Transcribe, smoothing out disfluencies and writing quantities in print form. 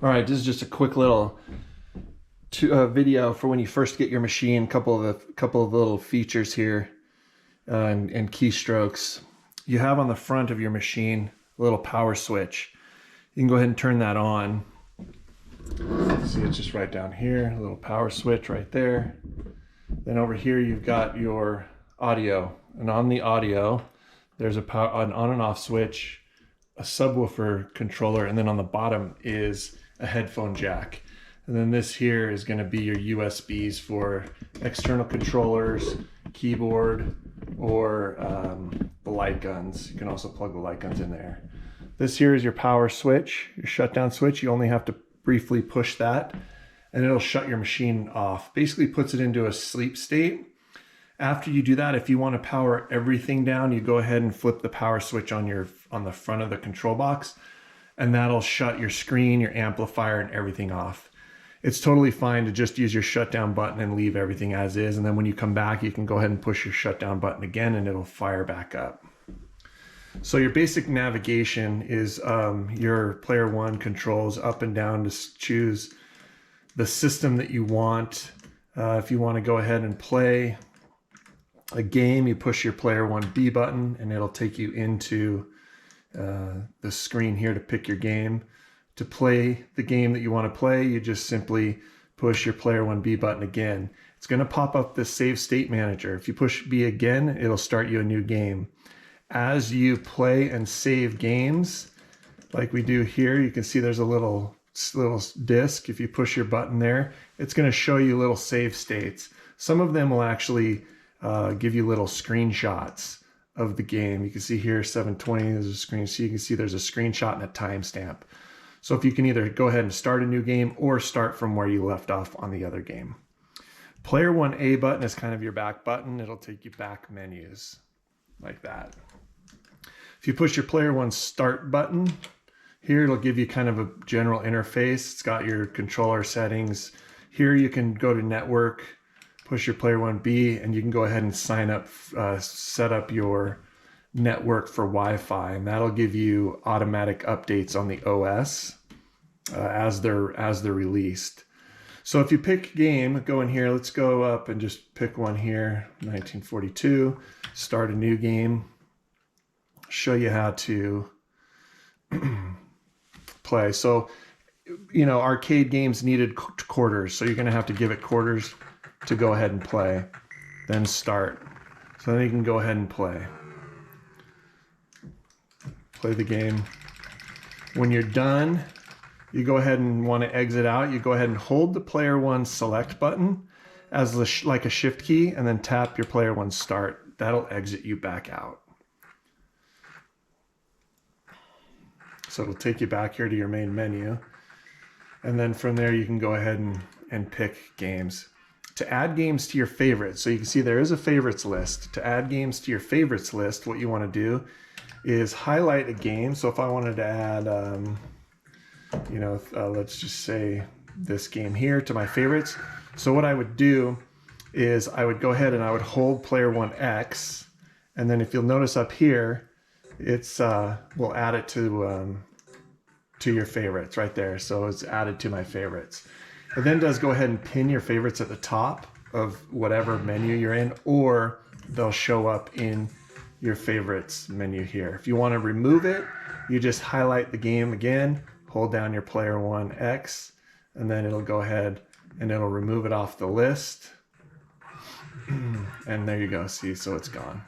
All right, this is just a quick little video for when you first get your machine. Couple of little features here and keystrokes. You have on the front of your machine a little power switch. You can go ahead and turn that on. See, it's just right down here, a little power switch right there. Then over here you've got your audio, and on the audio there's an on and off switch, a subwoofer controller, and then on the bottom is a headphone jack. And then this here is going to be your USBs for external controllers, keyboard, or the light guns. You can also plug the light guns in there. This here is your power switch, your shutdown switch. You only have to briefly push that and it'll shut your machine off. Basically puts it into a sleep state. After you do that, if you want to power everything down, you go ahead and flip the power switch on the front of the control box, and that'll shut your screen, your amplifier, and everything off. It's totally fine to just use your shutdown button and leave everything as is, and then when you come back, you can go ahead and push your shutdown button again and it'll fire back up. So your basic navigation is your player one controls up and down to choose the system that you want. If you want to go ahead and play a game, you push your player 1B button and it'll take you into the screen here to pick your game. To play the game that you want to play, you just simply push your player 1B button again. It's going to pop up the save state manager. If you push B again, it'll start you a new game. As you play and save games, like we do here, you can see there's a little disc. If you push your button there, it's going to show you little save states. Some of them will actually give you little screenshots of the game. You can see here 720, there's a screen, so you can see there's a screenshot and a timestamp. So if you can either go ahead and start a new game or start from where you left off on the other game. Player 1A button is kind of your back button. It'll take you back menus like that. If you push your player 1 start button, here it'll give you kind of a general interface. It's got your controller settings. Here you can go to network, push your player 1B, and you can go ahead and sign up, set up your network for Wi-Fi, and that'll give you automatic updates on the OS as they're released. So if you pick game, go in here, let's go up and just pick one here, 1942, start a new game, show you how to play. So, you know, arcade games needed quarters, so you're going to have to give it quarters to go ahead and play, then start. So then you can go ahead and play the game. When you're done, you go ahead and want to exit out. You go ahead and hold the player 1 select button as like a shift key, and then tap your player 1 start. That'll exit you back out. So it'll take you back here to your main menu. And then from there, you can go ahead and pick games. To add games to your favorites, so you can see there is a favorites list. To add games to your favorites list, what you want to do is highlight a game. So if I wanted to add, let's just say this game here to my favorites. So what I would do is I would go ahead and I would hold player 1X, and then if you'll notice up here, it's we'll add it to your favorites right there. So it's added to my favorites. It then does go ahead and pin your favorites at the top of whatever menu you're in, or they'll show up in your favorites menu here. If you want to remove it, you just highlight the game again, hold down your player 1X, and then it'll go ahead and it'll remove it off the list. And there you go. See, so it's gone.